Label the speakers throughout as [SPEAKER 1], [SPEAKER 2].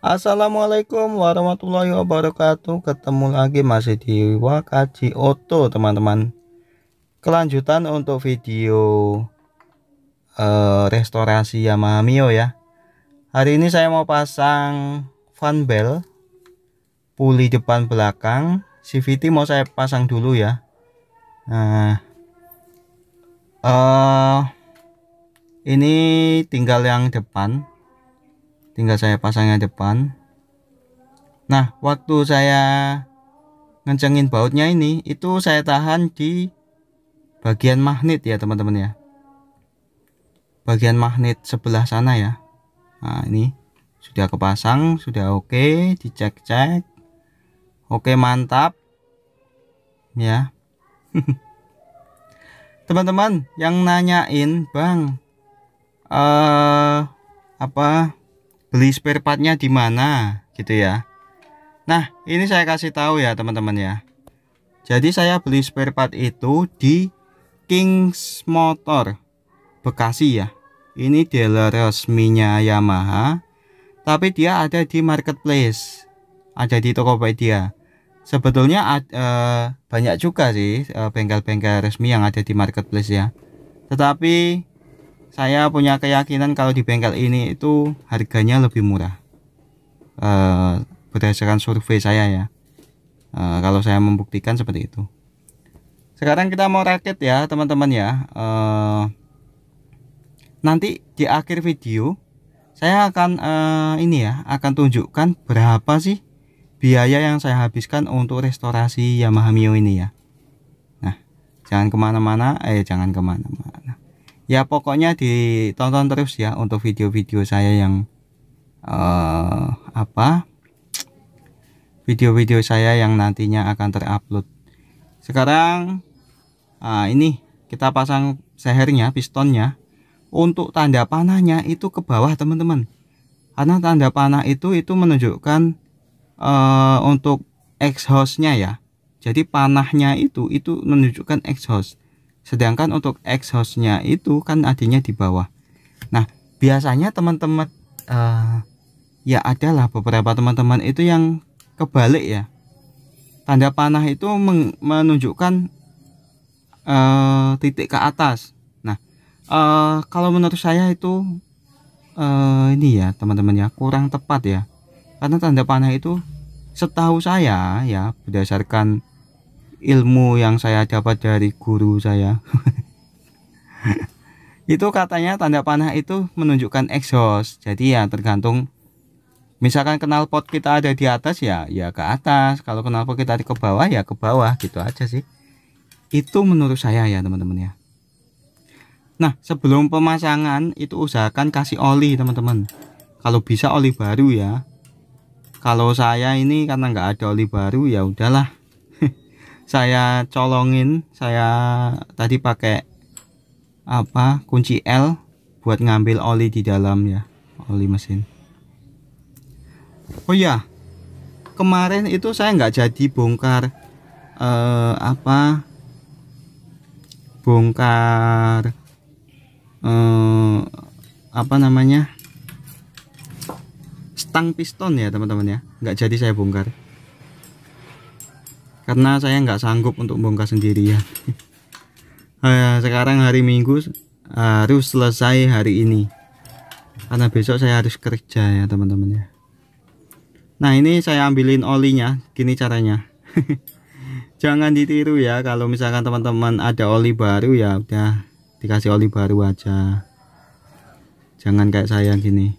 [SPEAKER 1] Assalamualaikum warahmatullahi wabarakatuh. Ketemu lagi masih di Wakaji Oto, teman-teman. Kelanjutan untuk video restorasi Yamaha Mio ya. Hari ini saya mau pasang fan bell, puli depan belakang, CVT mau saya pasang dulu ya. Nah, ini tinggal yang depan, tinggal saya pasang yang depan. Nah, waktu saya ngencengin bautnya ini, itu saya tahan di bagian magnet ya teman-teman ya, bagian magnet sebelah sana ya. Nah, ini sudah kepasang, sudah oke, dicek-cek, oke, mantap ya. Teman-teman yang nanyain, bang, beli spare partnya di mana gitu ya. Nah, ini saya kasih tahu ya teman-teman ya. Jadi saya beli spare part itu di Kings Motor Bekasi ya. Ini dealer resminya Yamaha, tapi dia ada di marketplace, ada di Tokopedia. Sebetulnya banyak juga sih bengkel-bengkel resmi yang ada di marketplace ya. Tetapi saya punya keyakinan kalau di bengkel ini itu harganya lebih murah. Berdasarkan survei saya ya. Kalau saya membuktikan seperti itu. Sekarang kita mau rakit ya teman-teman ya. Nanti di akhir video saya akan akan tunjukkan berapa sih biaya yang saya habiskan untuk restorasi Yamaha Mio ini ya. Nah, jangan kemana-mana, ya pokoknya ditonton terus ya untuk video-video saya yang video-video saya yang nantinya akan terupload. Sekarang ini kita pasang sehernya, pistonnya. Untuk tanda panahnya itu ke bawah teman-teman, karena tanda panah itu menunjukkan untuk exhaustnya ya. Jadi panahnya itu menunjukkan exhaust, sedangkan untuk exhaustnya itu kan adanya di bawah. Nah, biasanya teman-teman ya adalah beberapa teman-teman itu yang kebalik ya, tanda panah itu menunjukkan titik ke atas. Kalau menurut saya itu ini ya teman-teman ya, kurang tepat ya, karena tanda panah itu setahu saya ya, berdasarkan ilmu yang saya dapat dari guru saya itu katanya tanda panah itu menunjukkan exhaust. Jadi ya tergantung, misalkan knalpot kita ada di atas ya ke atas, kalau knalpot kita ke bawah ya ke bawah, gitu aja sih. Itu menurut saya ya teman-teman ya. Nah, sebelum pemasangan itu usahakan kasih oli teman-teman, kalau bisa oli baru ya. Kalau saya ini karena nggak ada oli baru ya udahlah saya colongin, saya tadi pakai kunci L buat ngambil oli di dalam ya, oli mesin. Oh ya, kemarin itu saya nggak jadi bongkar stang piston ya teman-teman ya, nggak jadi saya bongkar karena saya nggak sanggup untuk bongkar sendirian. Sekarang hari Minggu, harus selesai hari ini karena besok saya harus kerja ya teman-teman ya. Nah, ini saya ambilin olinya, gini caranya. Jangan ditiru ya, kalau misalkan teman-teman ada oli baru ya udah dikasih oli baru aja, jangan kayak saya gini.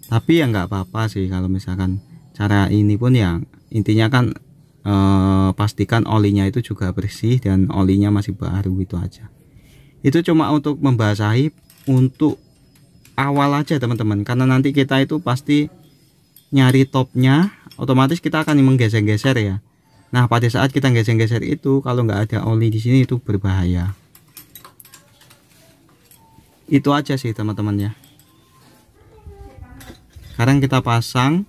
[SPEAKER 1] Tapi ya nggak apa-apa sih kalau misalkan cara ini pun ya, intinya kan pastikan olinya itu juga bersih dan olinya masih baru, itu aja. Itu cuma untuk membasahi untuk awal aja teman-teman, karena nanti kita itu pasti nyari topnya, otomatis kita akan menggeser-geser ya. Nah, pada saat kita geser-geser itu kalau nggak ada oli di sini itu berbahaya. Itu aja sih teman-teman ya. Sekarang kita pasang.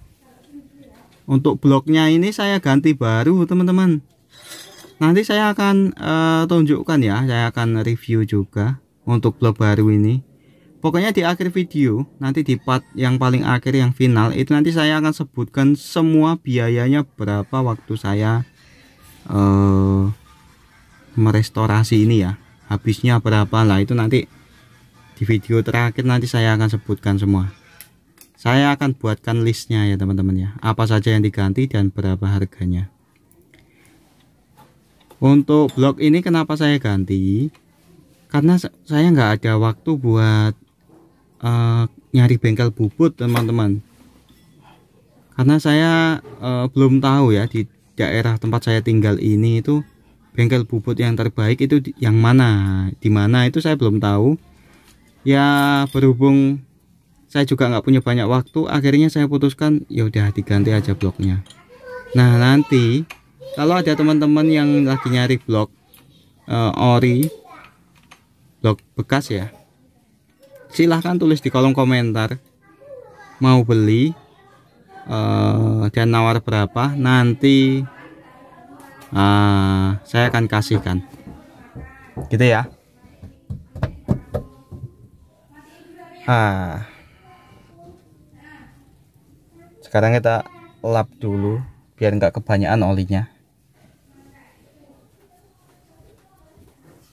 [SPEAKER 1] Untuk bloknya ini saya ganti baru teman-teman. Nanti saya akan tunjukkan ya, saya akan review juga untuk blok baru ini. Pokoknya di akhir video, nanti di part yang paling akhir yang final itu nanti saya akan sebutkan semua biayanya berapa waktu saya merestorasi ini ya, habisnya berapa lah, itu nanti di video terakhir nanti saya akan sebutkan semua. Saya akan buatkan listnya ya teman-teman ya, apa saja yang diganti dan berapa harganya. Untuk blok ini kenapa saya ganti, karena saya nggak ada waktu buat nyari bengkel bubut teman-teman, karena saya belum tahu ya di daerah tempat saya tinggal ini itu bengkel bubut yang terbaik itu yang mana, di mana itu saya belum tahu ya. Berhubung saya juga nggak punya banyak waktu, akhirnya saya putuskan ya udah diganti aja bloknya. Nah nanti kalau ada teman-teman yang lagi nyari blok ori, blok bekas ya, silahkan tulis di kolom komentar mau beli dan nawar berapa, nanti saya akan kasihkan gitu ya. Sekarang kita lap dulu biar nggak kebanyakan olinya.